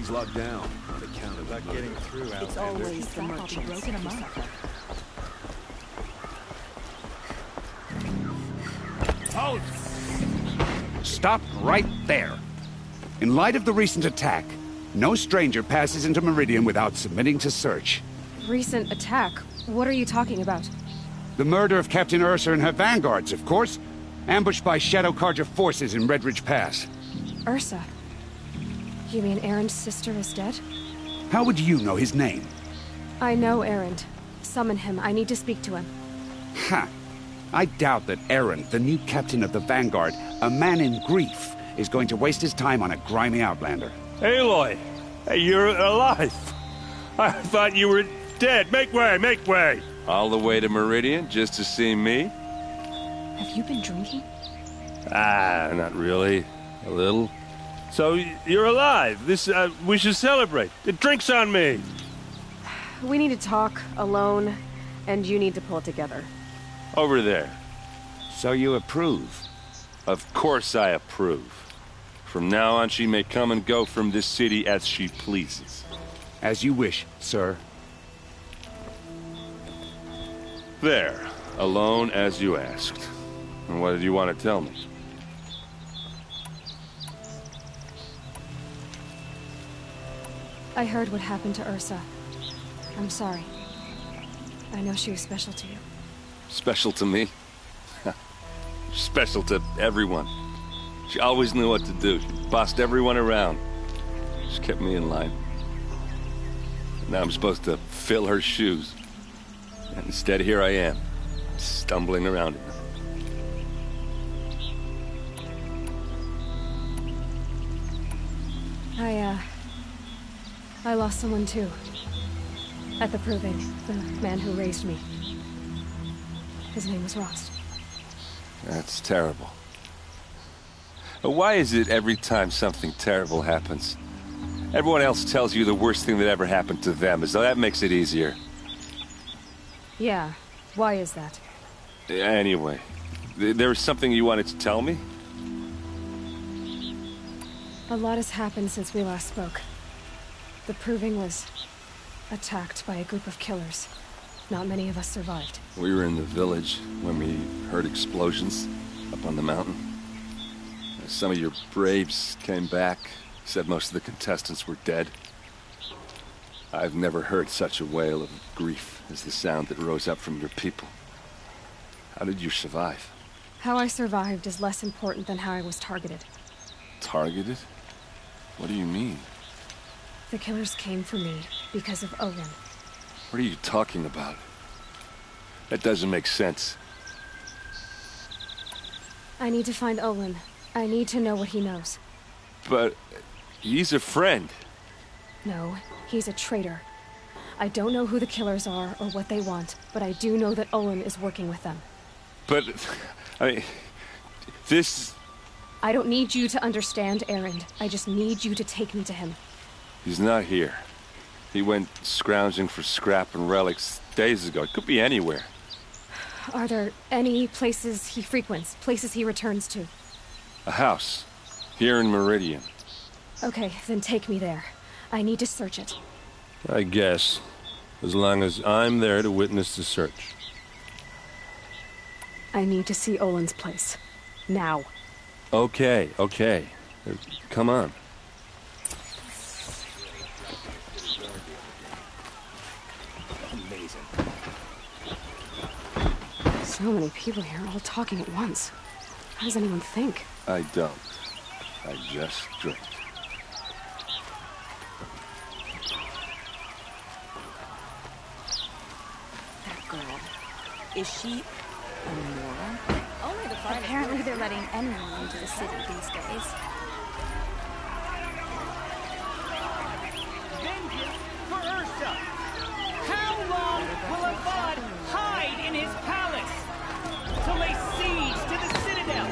He's locked down on account of About getting through, It's Outlander. always the merchants. Broken him up. Halt! Stop right there. In light of the recent attack, no stranger passes into Meridian without submitting to search. Recent attack? What are you talking about? The murder of Captain Ursa and her vanguards, of course. Ambushed by Shadow Carja forces in Redridge Pass. Ursa? You mean Erend's sister is dead? How would you know his name? I know Erend. Summon him. I need to speak to him. Ha! I doubt that Erend, the new captain of the Vanguard, a man in grief, is going to waste his time on a grimy outlander. Aloy! Hey, you're alive! I thought you were dead. Make way, make way! All the way to Meridian just to see me? Have you been drinking? Ah, not really. A little. So, you're alive. We should celebrate. The drink's on me! We need to talk, alone, and you need to pull it together. Over there. So you approve? Of course I approve. From now on, she may come and go from this city as she pleases. As you wish, sir. There. Alone as you asked. And what did you want to tell me? I heard what happened to Ursa. I'm sorry. I know she was special to you. Special to me? Special to everyone. She always knew what to do. She bossed everyone around. She kept me in line. Now I'm supposed to fill her shoes. And instead, here I am, stumbling around in them. I lost someone too. At the Proving, the man who raised me. His name was Rost. That's terrible. But why is it every time something terrible happens, everyone else tells you the worst thing that ever happened to them, as though that makes it easier? Yeah, why is that? Anyway, there was something you wanted to tell me? A lot has happened since we last spoke. The Proving was attacked by a group of killers. Not many of us survived. We were in the village when we heard explosions up on the mountain. Some of your braves came back, said most of the contestants were dead. I've never heard such a wail of grief as the sound that rose up from your people. How did you survive? How I survived is less important than how I was targeted. Targeted? What do you mean? The killers came for me because of Olin. What are you talking about? That doesn't make sense. I need to find Olin. I need to know what he knows. But he's a friend. No, he's a traitor. I don't know who the killers are or what they want, but I do know that Olin is working with them. But, I mean, this... I don't need you to understand, Erend. I just need you to take me to him. He's not here. He went scrounging for scrap and relics days ago. It could be anywhere. Are there any places he frequents, places he returns to? A house. Here in Meridian. Okay, then take me there. I need to search it. I guess. As long as I'm there to witness the search. I need to see Olin's place. Now. Okay. Come on. So many people here, all talking at once. How does anyone think? I don't. I just drink. That girl. Is she a moron? Only the fight. Apparently they're letting anyone into the city these days. Vengeance for Ursa! How long will Avad hide in his palace? To lay siege to the Citadel!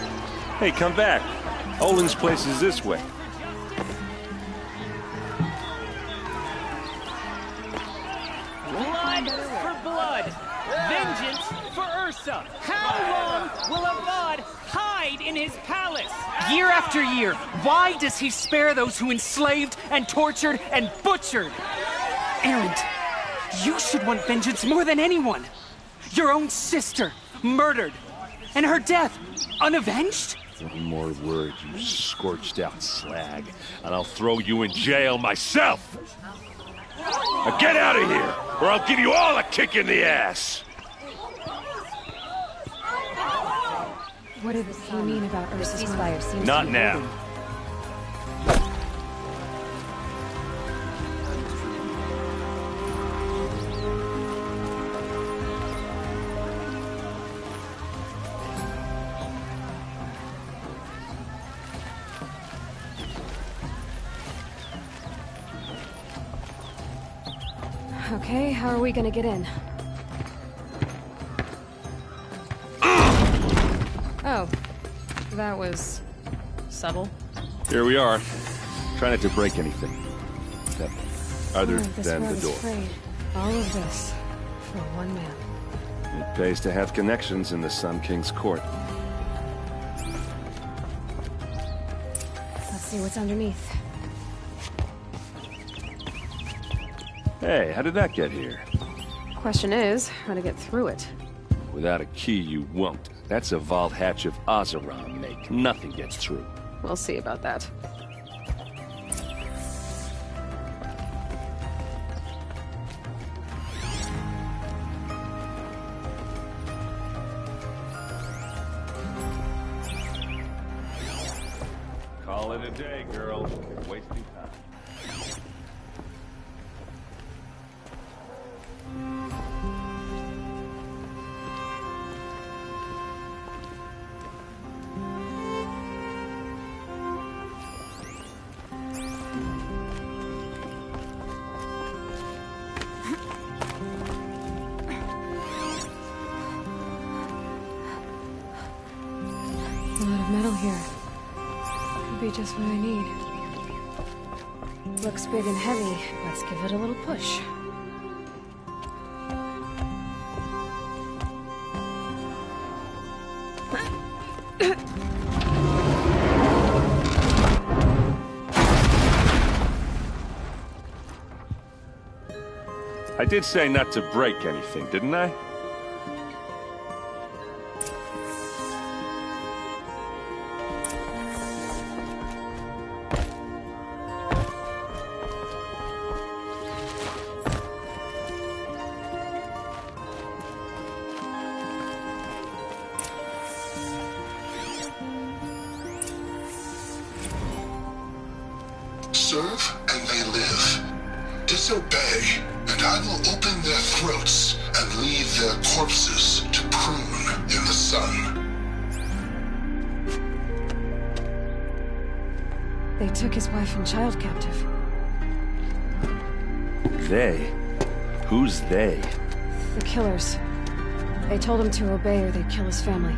Hey, come back. Olin's place is this way. Blood for blood! Vengeance for Ursa! How long will Avad hide in his palace. Year after year, why does he spare those who enslaved and tortured and butchered? Erend, you should want vengeance more than anyone. Your own sister, murdered, and her death, unavenged? One more word, you scorched-out slag, and I'll throw you in jail myself! Now get out of here, or I'll give you all a kick in the ass! What did he mean about Ursa's Ceasefire seems Not to be now. holding. Okay, how are we gonna get in? Oh, that was subtle. Here we are. Try not to break anything. Other This than road the is door. frayed. All of this for one man. It pays to have connections in the Sun King's court. Let's see what's underneath. Hey, how did that get here? Question is, how to get through it. Without a key, you won't. That's a vault hatch of Oseram make. Nothing gets through. We'll see about that. Call it a day, girl. You're wasting time. A lot of metal here. Could be just what I need. Looks big and heavy. Let's give it a little push. I did say not to break anything, didn't I? Serve and they live. Disobey, and I will open their throats and leave their corpses to prune in the sun. They took his wife and child captive. They? Who's they? The killers. They told him to obey or they'd kill his family.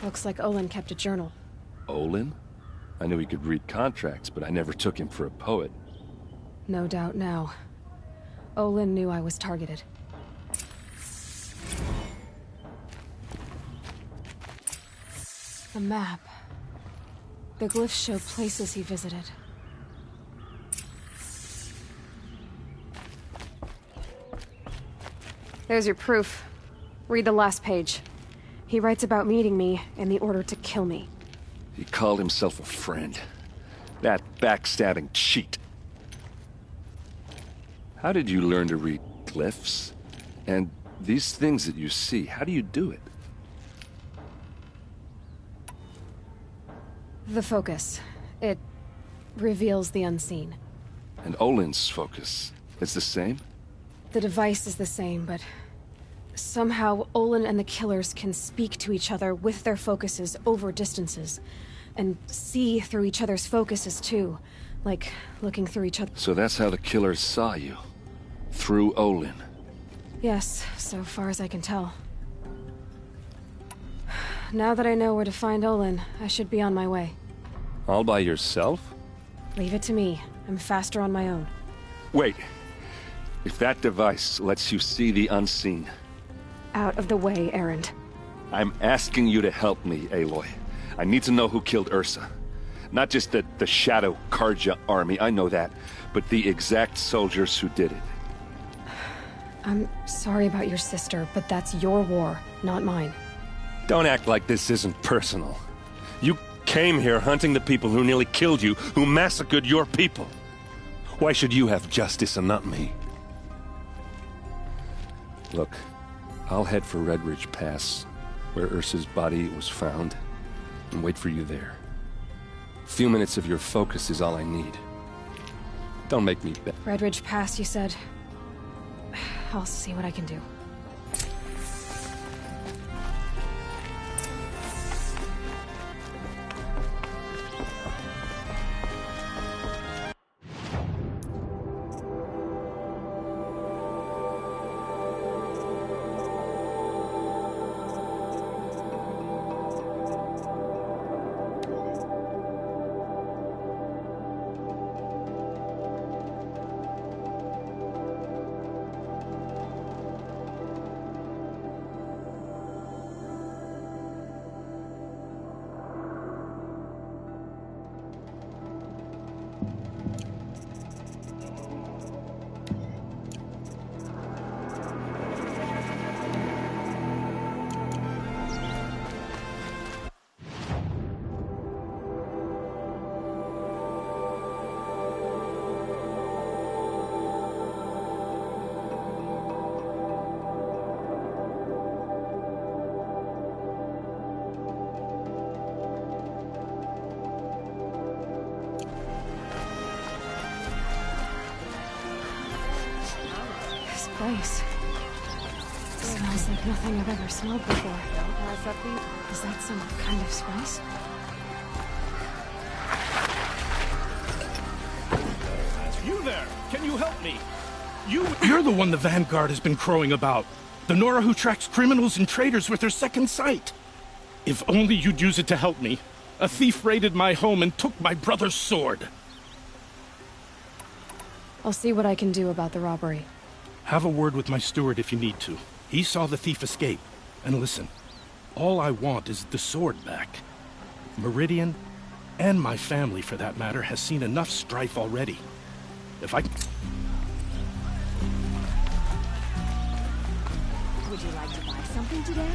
Looks like Olin kept a journal. Olin? I knew he could read contracts, but I never took him for a poet. No doubt now. Olin knew I was targeted. A map. The glyphs show places he visited. There's your proof. Read the last page. He writes about meeting me and the order to kill me. He called himself a friend. That backstabbing cheat. How did you learn to read glyphs? And these things that you see, how do you do it? The focus. It reveals the unseen. And Olin's focus, it's the same? The device is the same, but somehow Olin and the killers can speak to each other with their focuses over distances. And see through each other's focuses too. Like looking through each other. So that's how the killers saw you. Through Olin. Yes, so far as I can tell. Now that I know where to find Olin, I should be on my way. All by yourself? Leave it to me. I'm faster on my own. Wait. If that device lets you see the unseen... Out of the way, Erend. I'm asking you to help me, Aloy. I need to know who killed Ursa. Not just the Shadow Karja army, I know that, but the exact soldiers who did it. I'm sorry about your sister, but that's your war, not mine. Don't act like this isn't personal. You came here hunting the people who nearly killed you, who massacred your people. Why should you have justice and not me? Look, I'll head for Red Ridge Pass, where Ursa's body was found, and wait for you there. A few minutes of your focus is all I need. Don't make me bet. Red Ridge Pass, you said? I'll see what I can do. Place. Smells like nothing I've ever smelled before. Is that some kind of spice? You there! Can you help me? You're the one the Vanguard has been crowing about. The Nora who tracks criminals and traitors with her second sight. If only you'd use it to help me. A thief raided my home and took my brother's sword. I'll see what I can do about the robbery. Have a word with my steward if you need to. He saw the thief escape. And listen, all I want is the sword back. Meridian, and my family for that matter, has seen enough strife already. If I... Would you like to buy something today?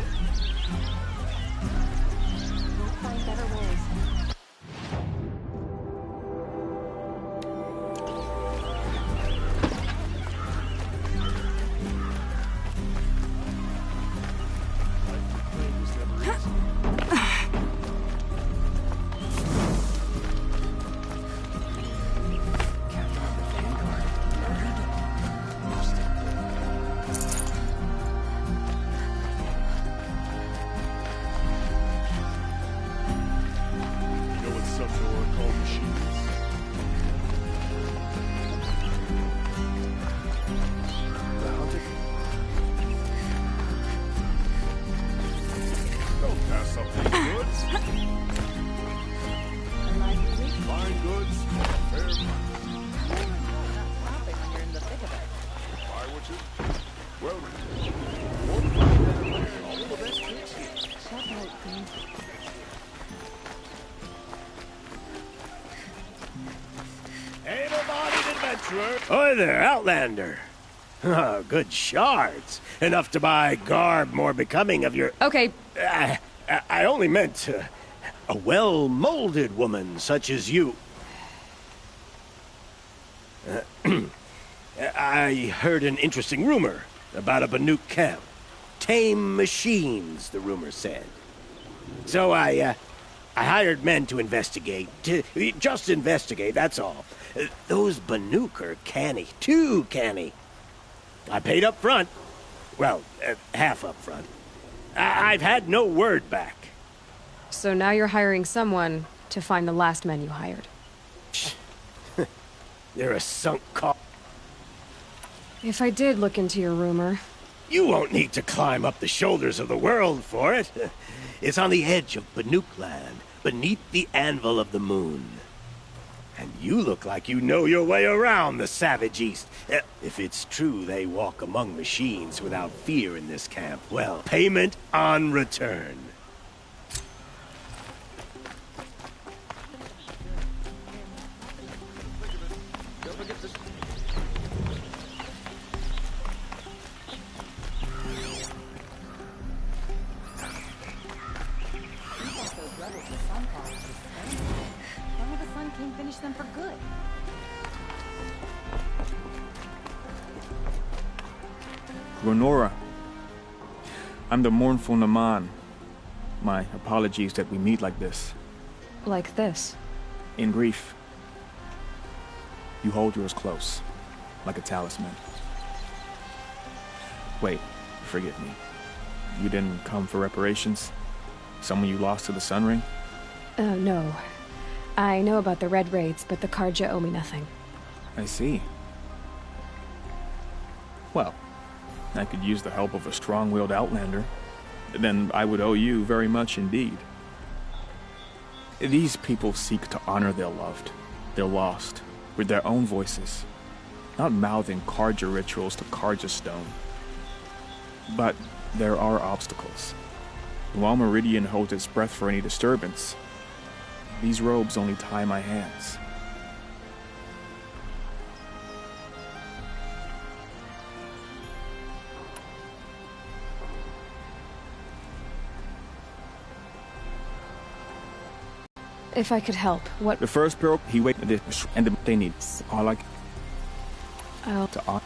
We'll find better ways. Hi there, Outlander. Oh, good shards. Enough to buy garb more becoming of your... Okay. I only meant a well-molded woman such as you. I heard an interesting rumor about a Banuk camp. Tame machines, the rumor said. So I hired men to investigate. Just investigate, that's all. Those Banuk are canny. Too canny. I paid up front. Well, half up front. I've had no word back. So now you're hiring someone to find the last men you hired. They're a sunk cost. If I did look into your rumor, You won't need to climb up the shoulders of the world for it. It's on the edge of Banuk Land, beneath the anvil of the moon. And you look like you know your way around the Savage East. If it's true they walk among machines without fear in this camp, well, payment on return. Them for good. Granora, I'm the mournful Naman. My apologies that we meet like this. Like this? In grief. You hold yours close, like a talisman. Wait, forgive me. You didn't come for reparations? Someone you lost to the Sun Ring? No. I know about the Red Raids, but the Carja owe me nothing. I see. Well, I could use the help of a strong-willed outlander. Then I would owe you very much indeed. These people seek to honor their loved, their lost, with their own voices, not mouthing Carja rituals to Carja stone. But there are obstacles. While Meridian holds its breath for any disturbance, these robes only tie my hands. If I could help, what— The first pearl, he waited, and they need all I I'll— to honor.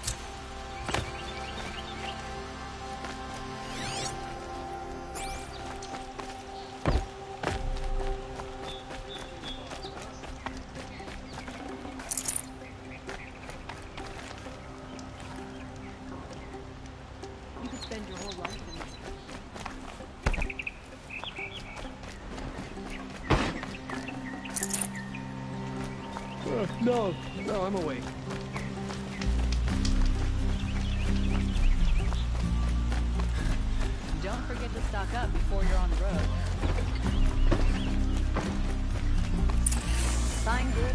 No, I'm awake. Don't forget to stock up before you're on the road. Sign good.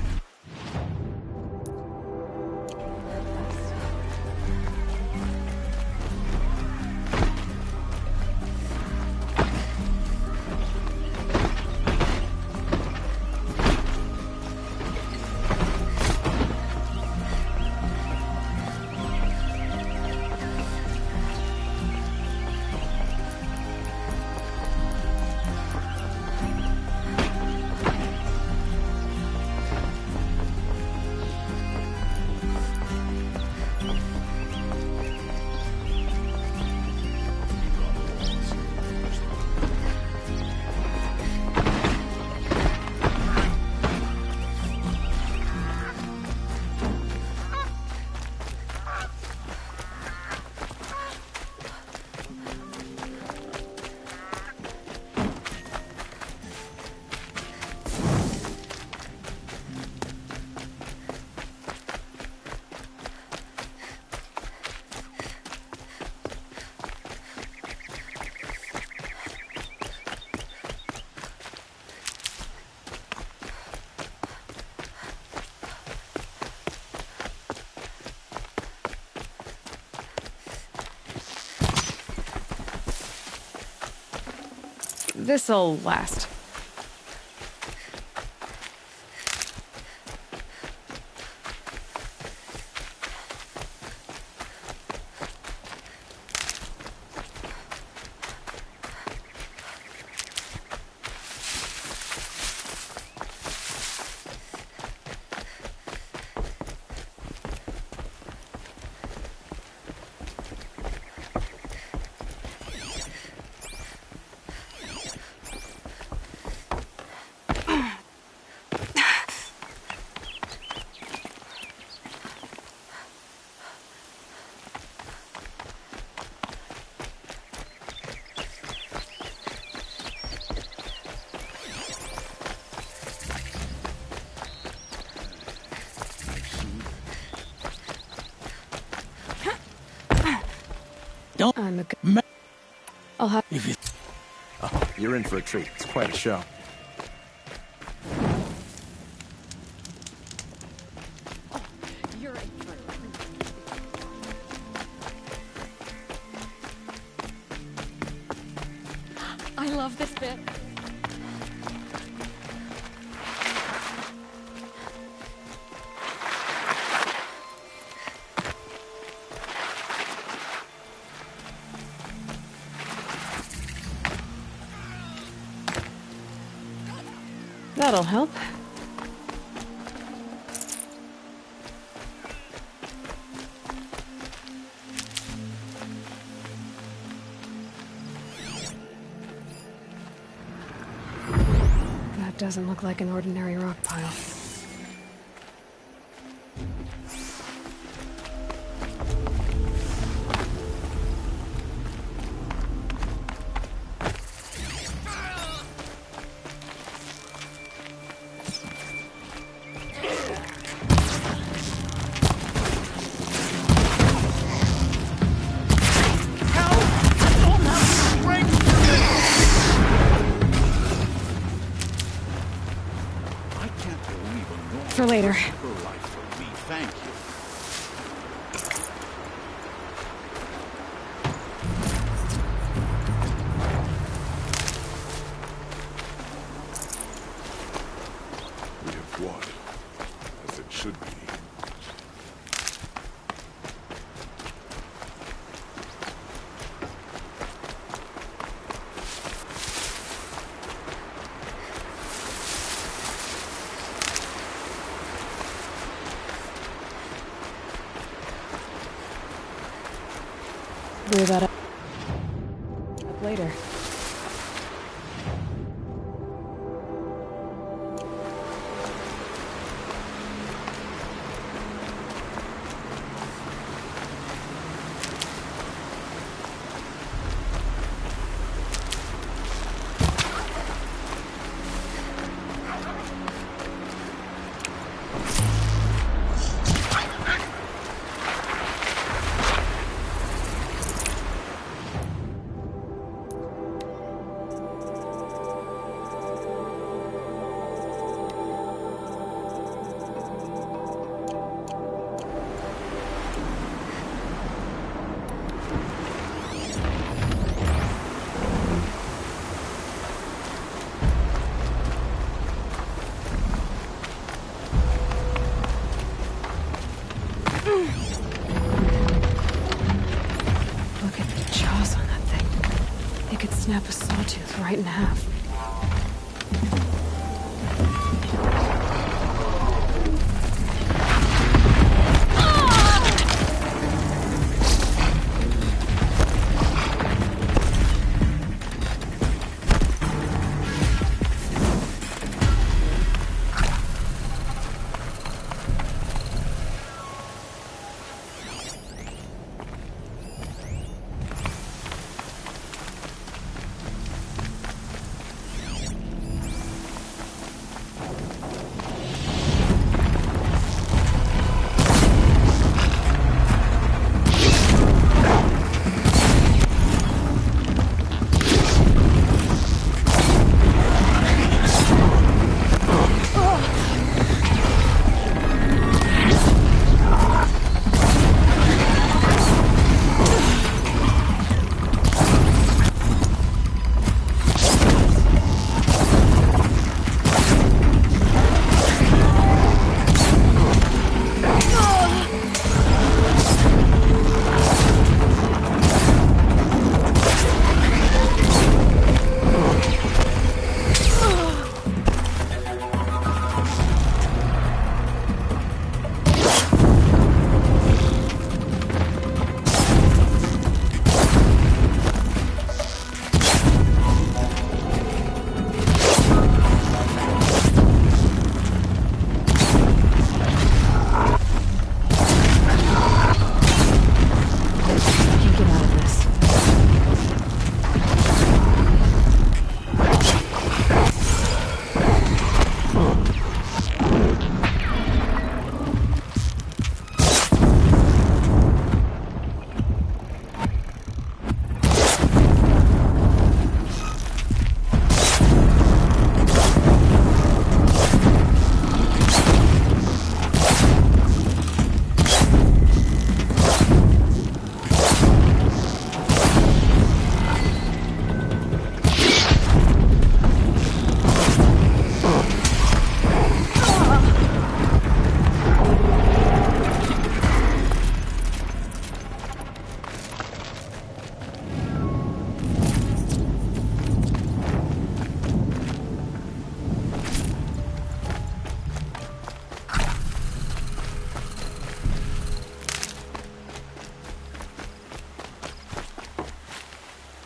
This'll last. Don't. I'll have. If you... Oh, you're in for a treat. It's quite a show. You're in for I love this bit. That'll help. That doesn't look like an ordinary rock pile. For later. Thank you. We have won, as it should be. Worry about it. Up later. Look at the jaws on that thing. They could snap a sawtooth right in half.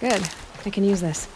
Good. I can use this.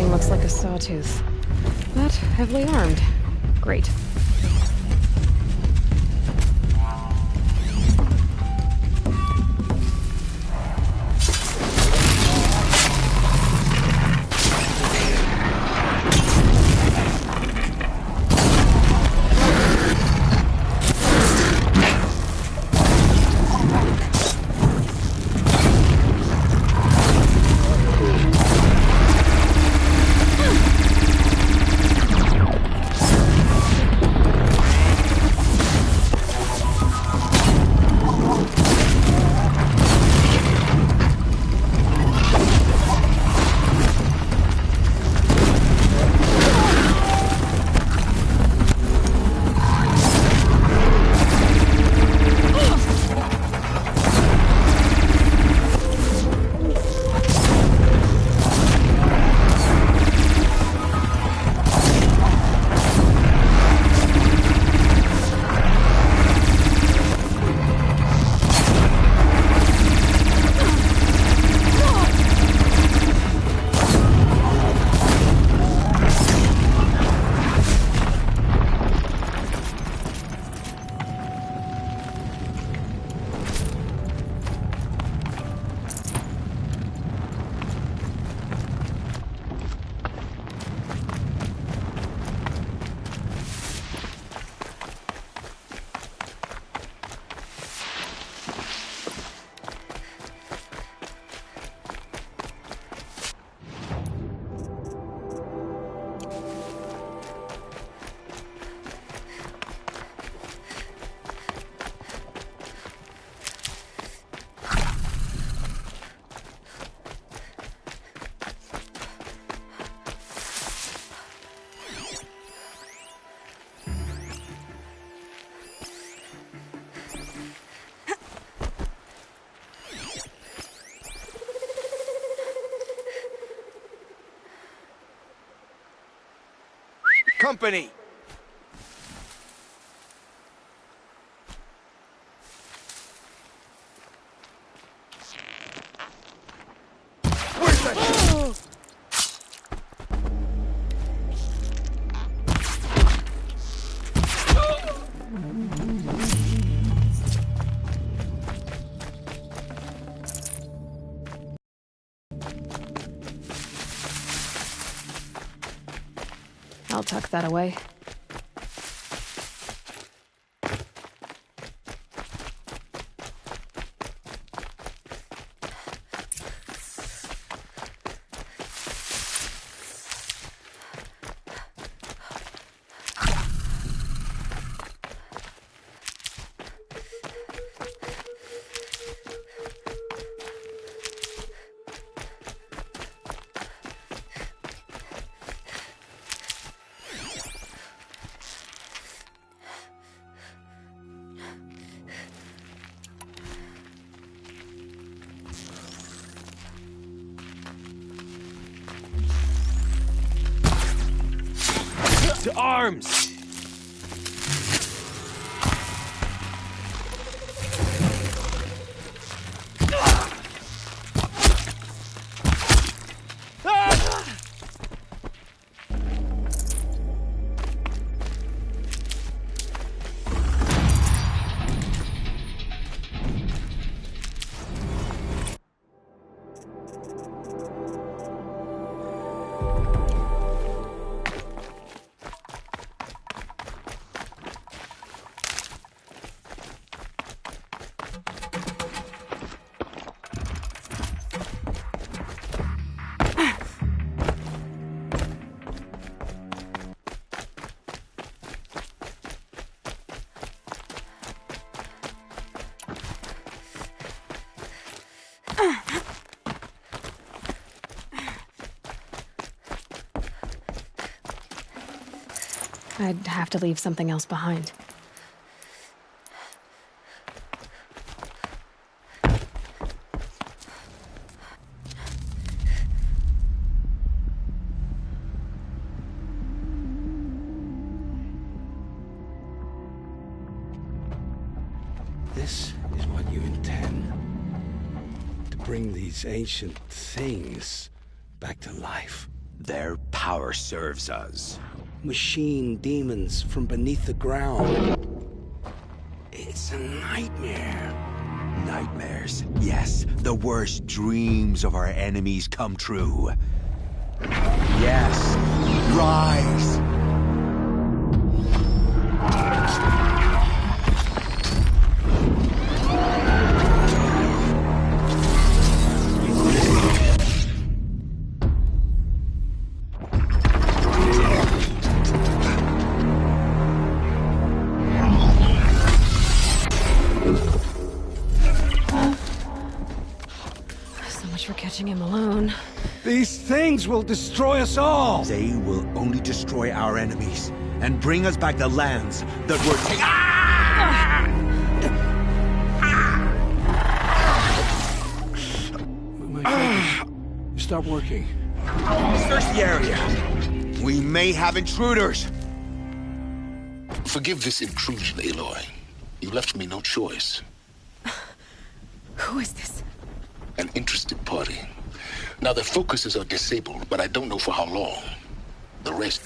Looks like a sawtooth, but heavily armed. Great. Company! Where's that? I'll tuck that away. To arms! I'd have to leave something else behind. This is what you intend? To bring these ancient things back to life? Their power serves us. Machine demons from beneath the ground. It's a nightmare. Nightmares, yes. The worst dreams of our enemies come true. Yes, rise! For catching him alone. These things will destroy us all! They will only destroy our enemies and bring us back the lands that were My focus. Stop working. Search the area. We may have intruders. Forgive this intrusion, Aloy. You left me no choice. Who is this? An interested party. Now, their focuses are disabled, but I don't know for how long. The rest...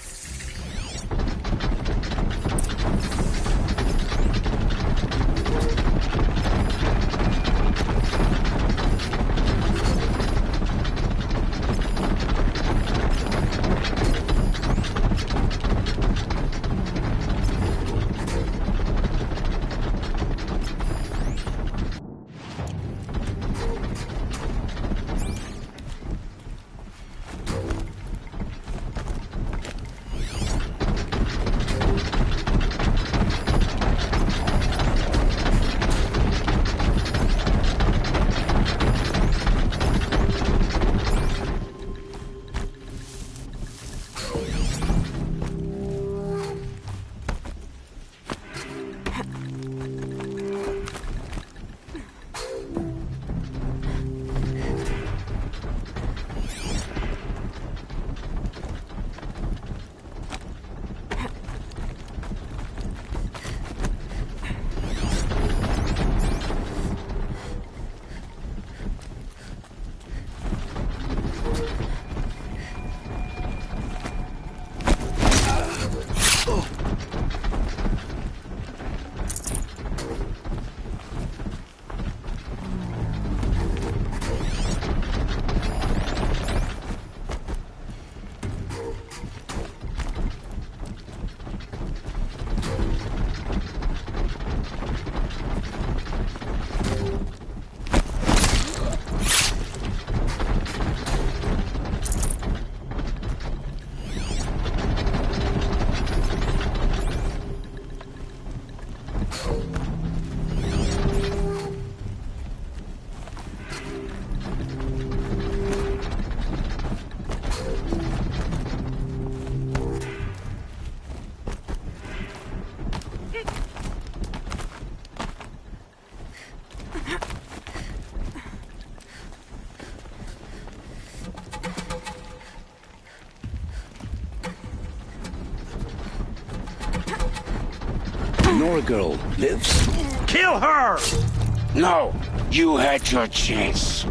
The Nora girl lives? Kill her! No, you had your chance.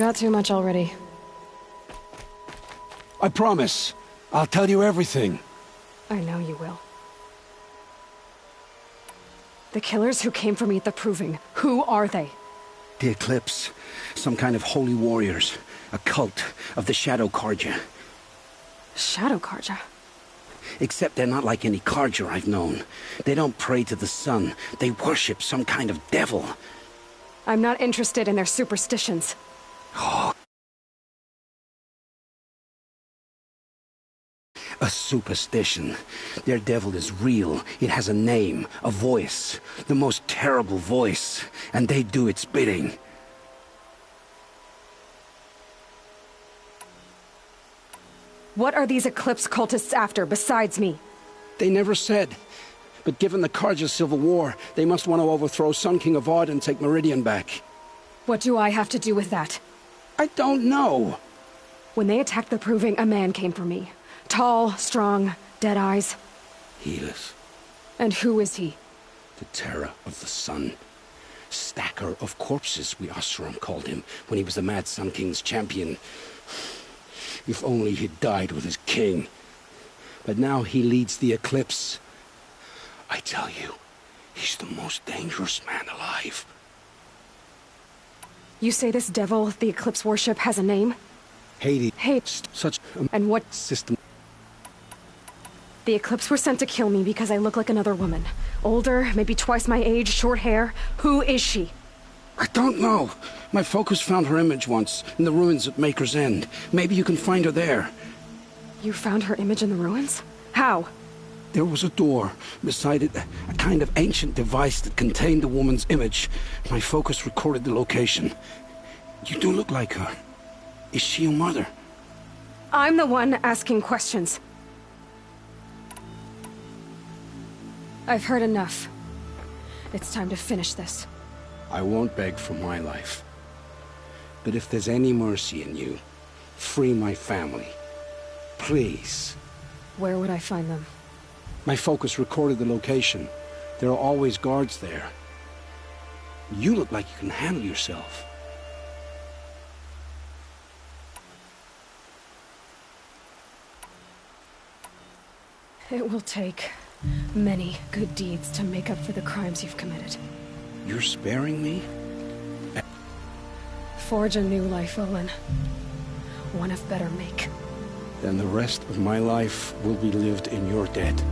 Got too much already. I promise. I'll tell you everything. I know you will. The killers who came for me at the Proving, who are they? The Eclipse. Some kind of holy warriors. A cult of the Shadow Carja. Shadow Carja? Except they're not like any Carja I've known. They don't pray to the sun. They worship some kind of devil. I'm not interested in their superstitions. Oh. A superstition. Their devil is real. It has a name, a voice. The most terrible voice. And they do its bidding. What are these Eclipse cultists after, besides me? They never said. But given the Carja civil war, they must want to overthrow Sun King Avad and take Meridian back. What do I have to do with that? I don't know. When they attacked the Proving, a man came for me. Tall, strong, dead eyes. Helis. And who is he? The terror of the sun. Stat stacker of corpses, we Oseram called him, when he was the Mad Sun King's champion. If only he'd died with his king. But now he leads the Eclipse. I tell you, he's the most dangerous man alive. You say this devil, the Eclipse worship, has a name? Hades. Hades. Such a And what system. The Eclipse were sent to kill me because I look like another woman. Older, maybe twice my age, short hair. Who is she? I don't know. My focus found her image once, in the ruins at Maker's End. Maybe you can find her there. You found her image in the ruins? How? There was a door. Beside it, a kind of ancient device that contained the woman's image. My focus recorded the location. You do look like her. Is she your mother? I'm the one asking questions. I've heard enough. It's time to finish this. I won't beg for my life. But if there's any mercy in you, free my family. Please. Where would I find them? My focus recorded the location. There are always guards there. You look like you can handle yourself. It will take many good deeds to make up for the crimes you've committed. You're sparing me? Forge a new life, Olin. One of better make. Then the rest of my life will be lived in your debt.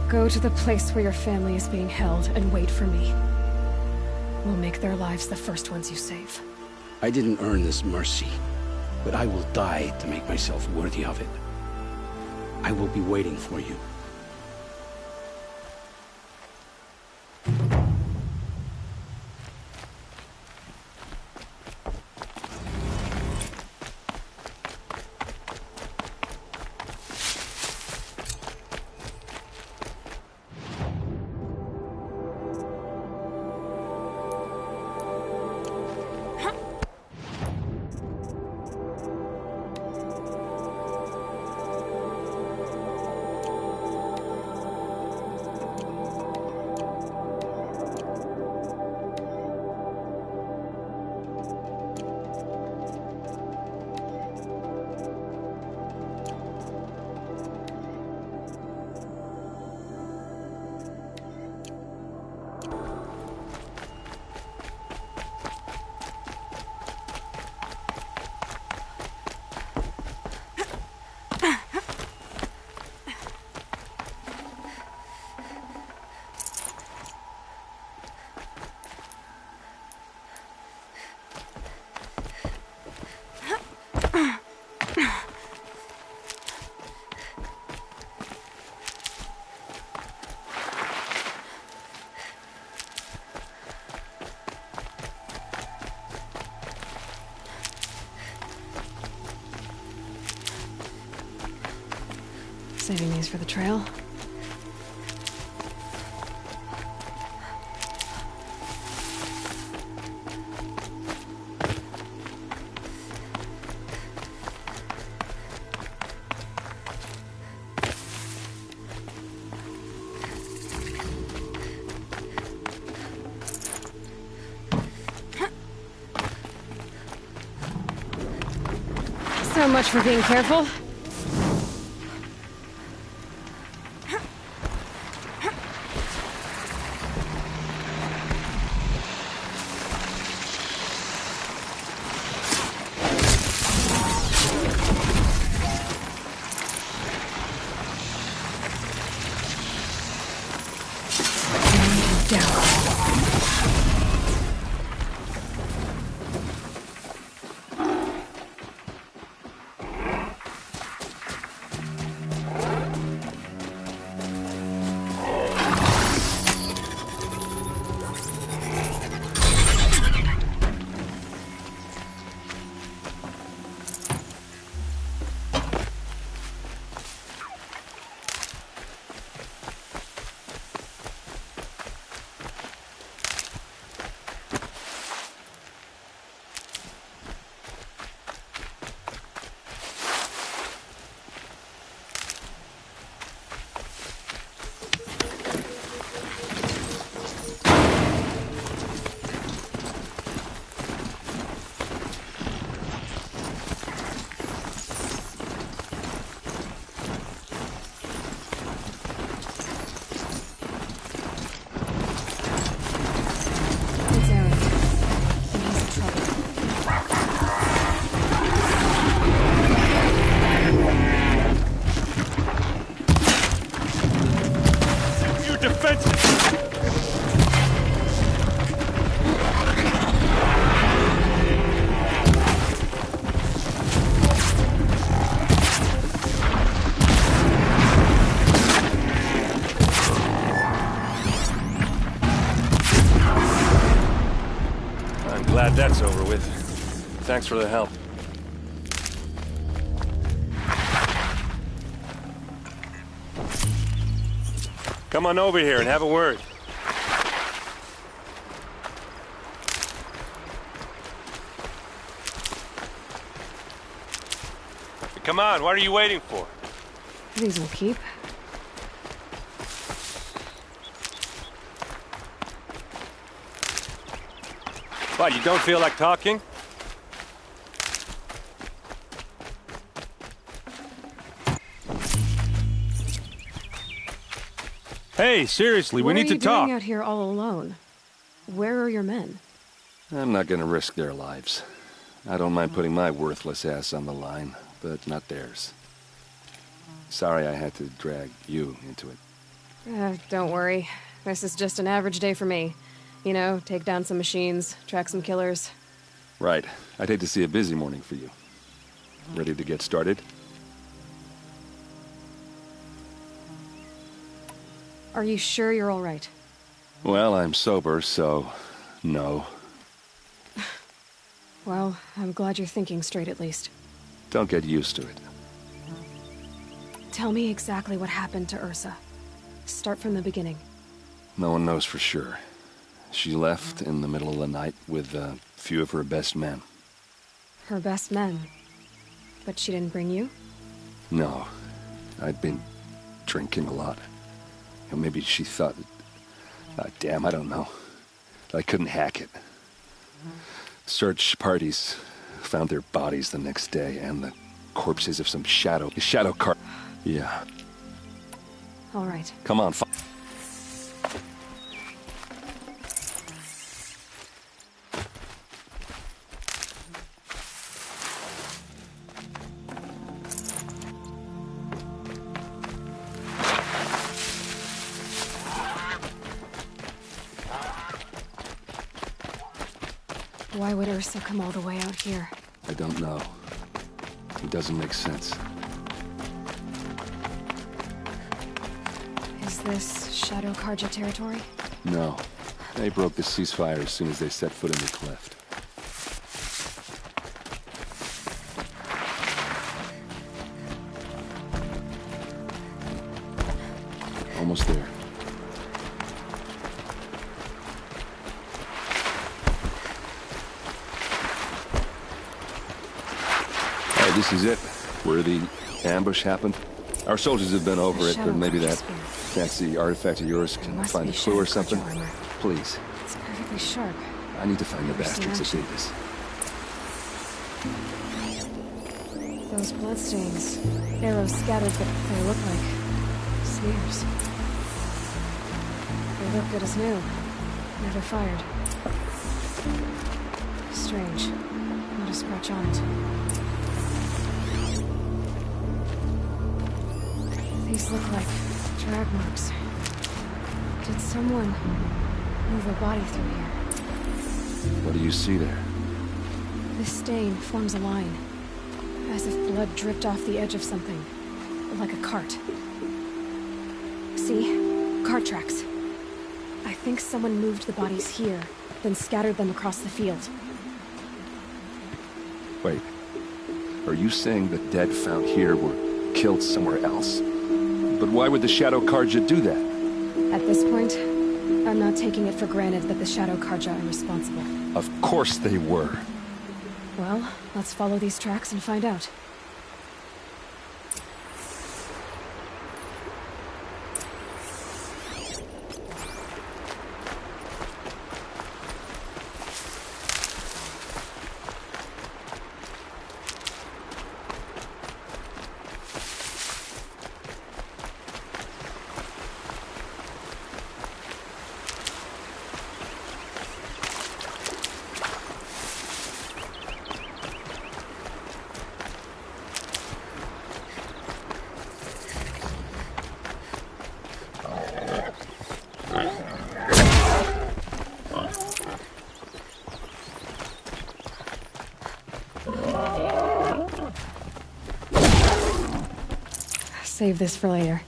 Go to the place where your family is being held and wait for me. We'll make their lives the first ones you save. I didn't earn this mercy, but I will die to make myself worthy of it. I will be waiting for you. Saving these for the trail. So much for being careful. Glad that's over with. Thanks for the help. Come on over here and have a word. Come on, what are you waiting for? These will keep. What, you don't feel like talking? Hey, seriously, we need to talk. What are you doing out here all alone? Where are your men? I'm not gonna risk their lives. I don't mind putting my worthless ass on the line, but not theirs. Sorry I had to drag you into it. Don't worry. This is just an average day for me. You know, take down some machines, track some killers. Right. I'd hate to see a busy morning for you. Ready to get started? Are you sure you're all right? Well, I'm sober, so no. Well, I'm glad you're thinking straight at least. Don't get used to it. Tell me exactly what happened to Ursa. Start from the beginning. No one knows for sure. She left in the middle of the night with a few of her best men. Her best men? But she didn't bring you? No. I'd been drinking a lot. Maybe she thought... damn, I don't know. I couldn't hack it. Search parties found their bodies the next day, and the corpses of some shadow car... Yeah. All right. Come on, Why would Ursa come all the way out here? I don't know. It doesn't make sense. Is this Shadow Karja territory? No. They broke the ceasefire as soon as they set foot in the cleft. Almost there. This is it, where the ambush happened. Our soldiers have been over it, but maybe that fancy artifact of yours can find a clue or something. Please. It's perfectly sharp. I need to find the bastards that did this. Those bloodstains. Arrows scattered, but they look like smears. They look good as new. Never fired. Strange. Not a scratch on it. These look like drag marks. Did someone move a body through here? What do you see there? This stain forms a line, as if blood dripped off the edge of something, like a cart. See? Cart tracks. I think someone moved the bodies here, then scattered them across the field. Wait. Are you saying the dead found here were killed somewhere else? But why would the Shadow Karja do that? At this point, I'm not taking it for granted that the Shadow Karja are responsible. Of course they were. Well, let's follow these tracks and find out. Save this for later.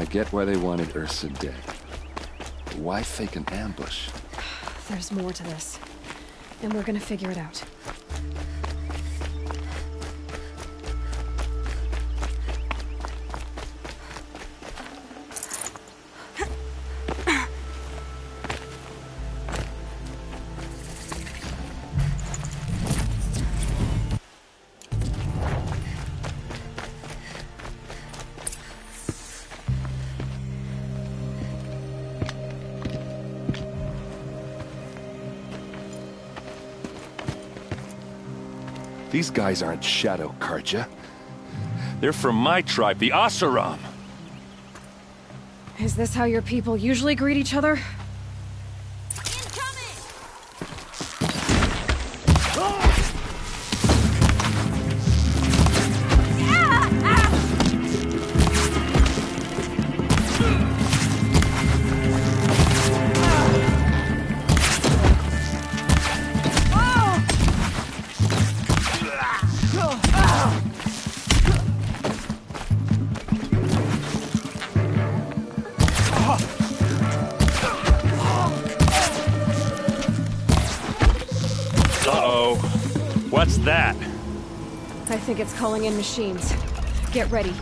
I get why they wanted Ursa dead. But why fake an ambush? There's more to this. And we're gonna figure it out. These guys aren't Shadow Karja. They're from my tribe, the Oseram. Is this how your people usually greet each other? Uh-oh. What's that? I think it's calling in machines. Get ready.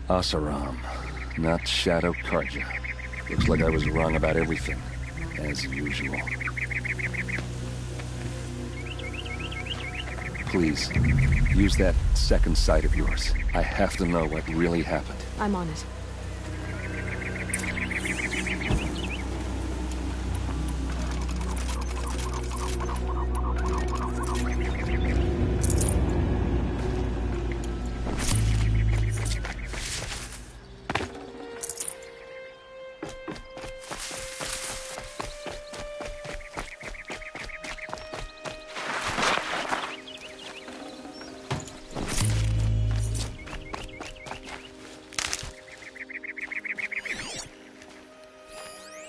Oseram, not Shadow Karja. Looks like I was wrong about everything, as usual. Please, use that second sight of yours. I have to know what really happened. I'm on it.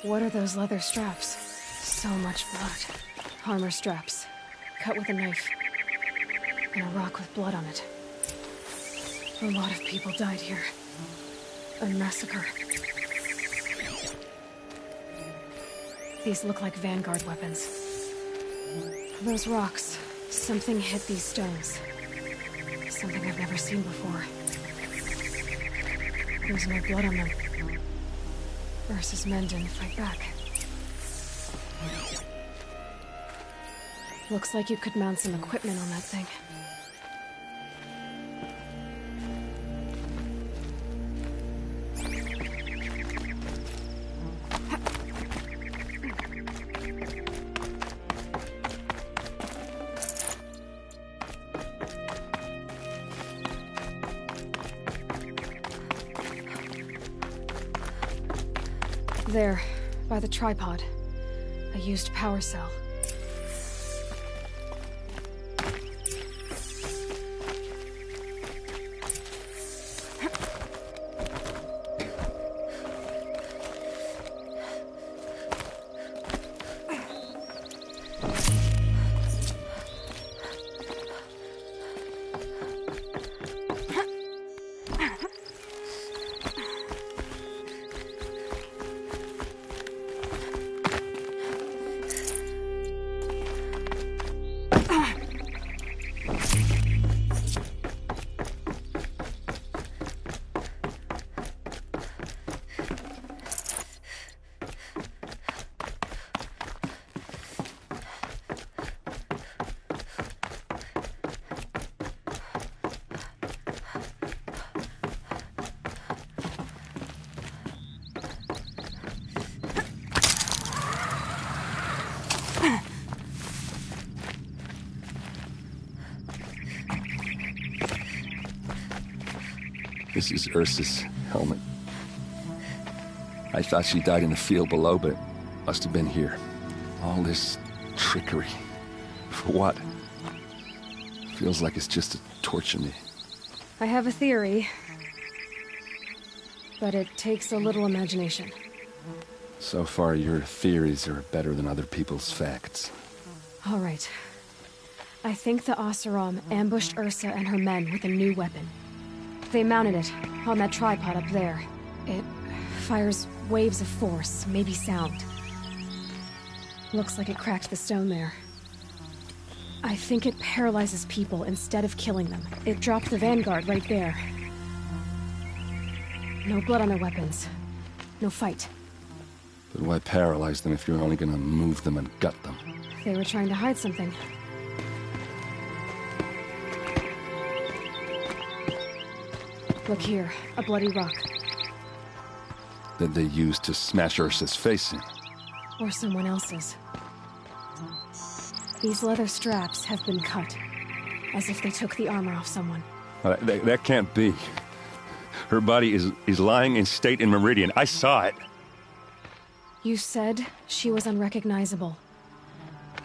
What are those leather straps? So much blood. Armor straps. Cut with a knife. And a rock with blood on it. A lot of people died here. A massacre. These look like Vanguard weapons. Those rocks. Something hit these stones. Something I've never seen before. There's no blood on them. Ursa's men didn't fight back. Looks like you could mount some equipment on that thing. There, by the tripod. A used power cell. This is Ursa's helmet. I thought she died in the field below, but it must have been here. All this trickery. For what? Feels like it's just to torture me. I have a theory, but it takes a little imagination. So far, your theories are better than other people's facts. All right. I think the Oseram ambushed Ursa and her men with a new weapon. They mounted it on that tripod up there. It fires waves of force, maybe sound. Looks like it cracked the stone there. I think it paralyzes people instead of killing them. It dropped the Vanguard right there. No blood on their weapons. No fight. But why paralyze them if you're only gonna move them and gut them? They were trying to hide something. Look here, a bloody rock. That they used to smash Ursa's face in. Or someone else's. These leather straps have been cut, as if they took the armor off someone. That can't be. Her body is lying in state in Meridian. I saw it. You said she was unrecognizable.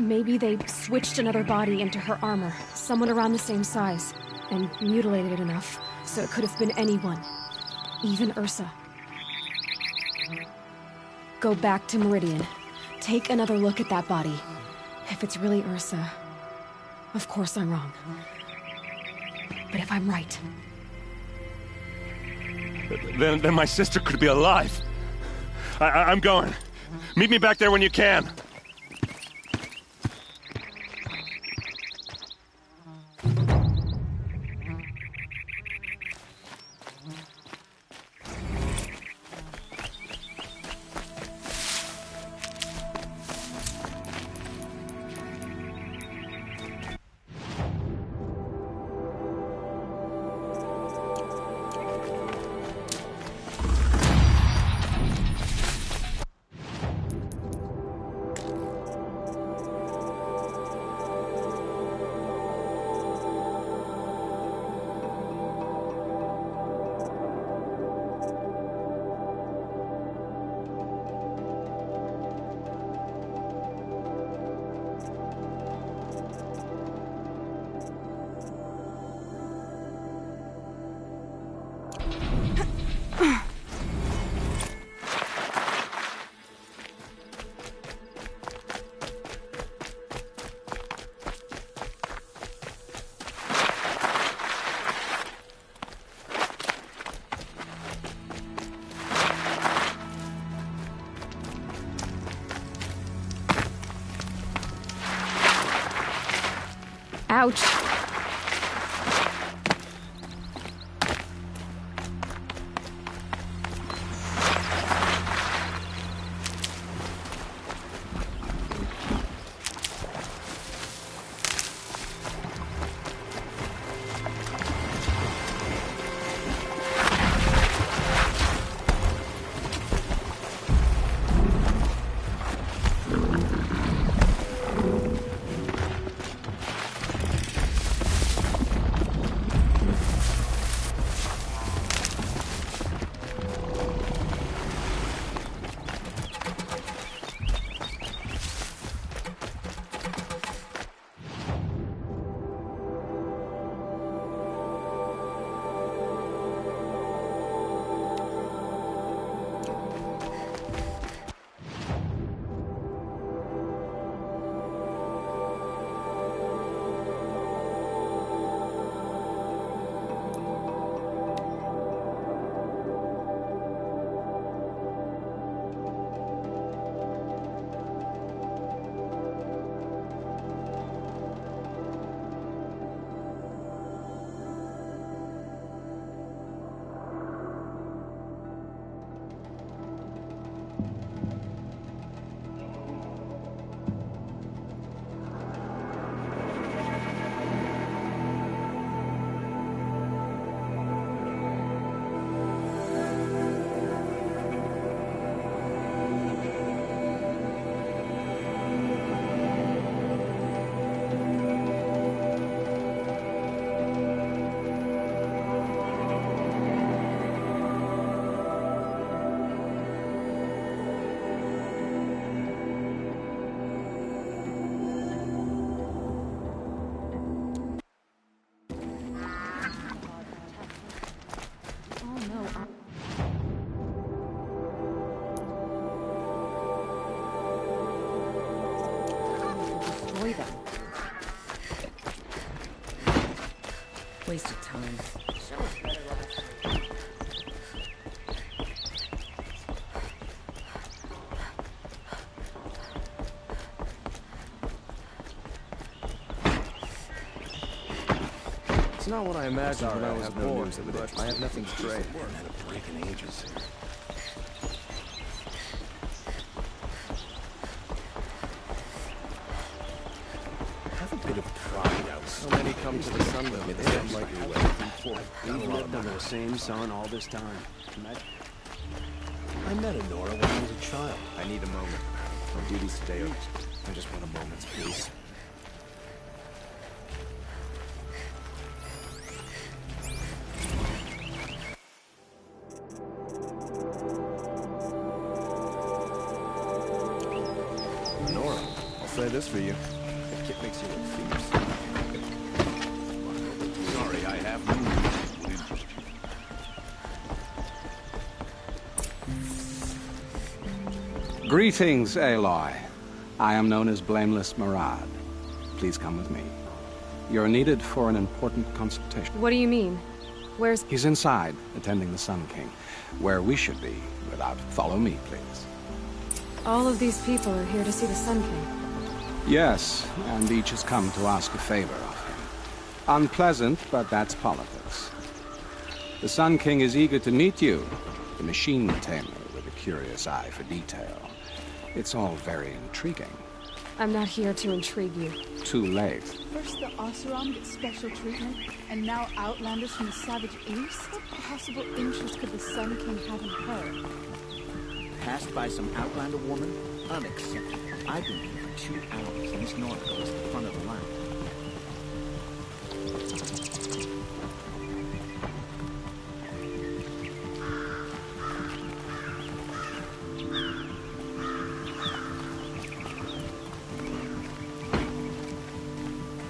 Maybe they switched another body into her armor, someone around the same size, and mutilated it enough so it could have been anyone, even Ursa. Go back to Meridian. Take another look at that body. If it's really Ursa, of course I'm wrong. But if I'm right... Then my sister could be alive. I'm going. Meet me back there when you can. Ouch. fine. It's not what I imagined when I was born, but I have nothing to trade. We haven't had a break in ages. Have a bit of pride out. So many come to the sun with me. They have like we've lived under the same sun all this time. I met Nora when I was a child. I need a moment. My duties today are... I just want a moment's peace. Nora, I'll say this for you. That kid makes you look fierce. Sorry, I have no reason to interest you. Greetings, Aloy. I am known as Blameless Marad. Please come with me. You're needed for an important consultation. What do you mean? Where's... He's inside, attending the Sun King. Where we should be, without... Follow me, please. All of these people are here to see the Sun King. Yes, and each has come to ask a favor of him. Unpleasant, but that's politics. The Sun King is eager to meet you, the machine tamer with a curious eye for detail. It's all very intriguing. I'm not here to intrigue you. Too late. First the Oseram gets special treatment, and now Outlanders from the Savage East? What possible interest could the Sun King have in her? Passed by some Outlander woman? Unacceptable. I've been here for 2 hours, and Miss Nora goes to the front of the line.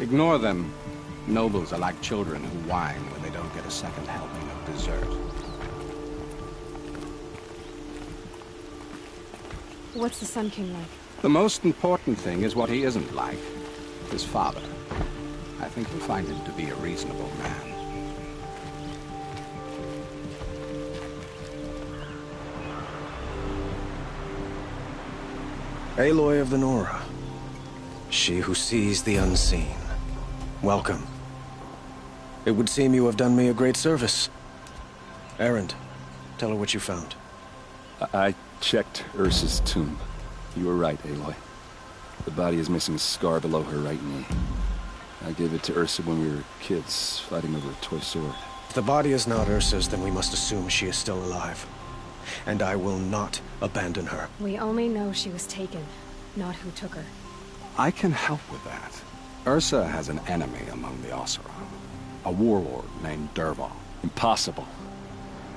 Ignore them. Nobles are like children who whine when they don't get a second helping of dessert. What's the Sun King like? The most important thing is what he isn't like. His father. I think you'll find him to be a reasonable man. Aloy of the Nora. She who sees the unseen. Welcome. It would seem you have done me a great service. Erend, tell her what you found. I checked Ursa's tomb. You were right, Aloy. The body is missing a scar below her right knee. I gave it to Ursa when we were kids, fighting over a toy sword. If the body is not Ursa's, then we must assume she is still alive. And I will not abandon her. We only know she was taken, not who took her. I can help with that. Ursa has an enemy among the Oseram. A warlord named Dervahl. Impossible.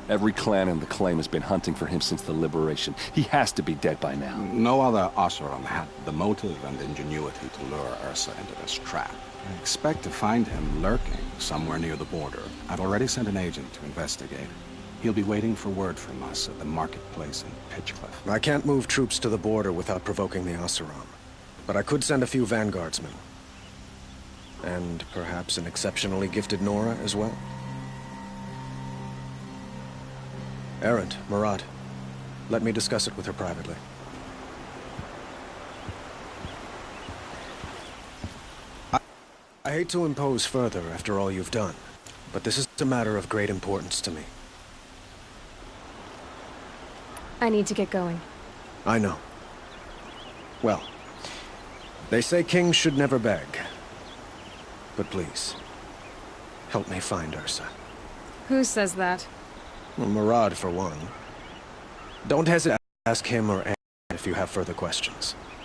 Every clan in the claim has been hunting for him since the liberation. He has to be dead by now. No other Oseram had the motive and ingenuity to lure Ursa into this trap. I expect to find him lurking somewhere near the border. I've already sent an agent to investigate. He'll be waiting for word from us at the marketplace in Pitchcliff. I can't move troops to the border without provoking the Oseram. But I could send a few vanguardsmen. And perhaps an exceptionally gifted Nora as well. Erend, Marad, let me discuss it with her privately. I hate to impose further after all you've done, but this is a matter of great importance to me. I need to get going. I know. Well, they say kings should never beg. But please, help me find Ursa. Who says that? Well, Marad, for one. Don't hesitate to ask him or Anne if you have further questions.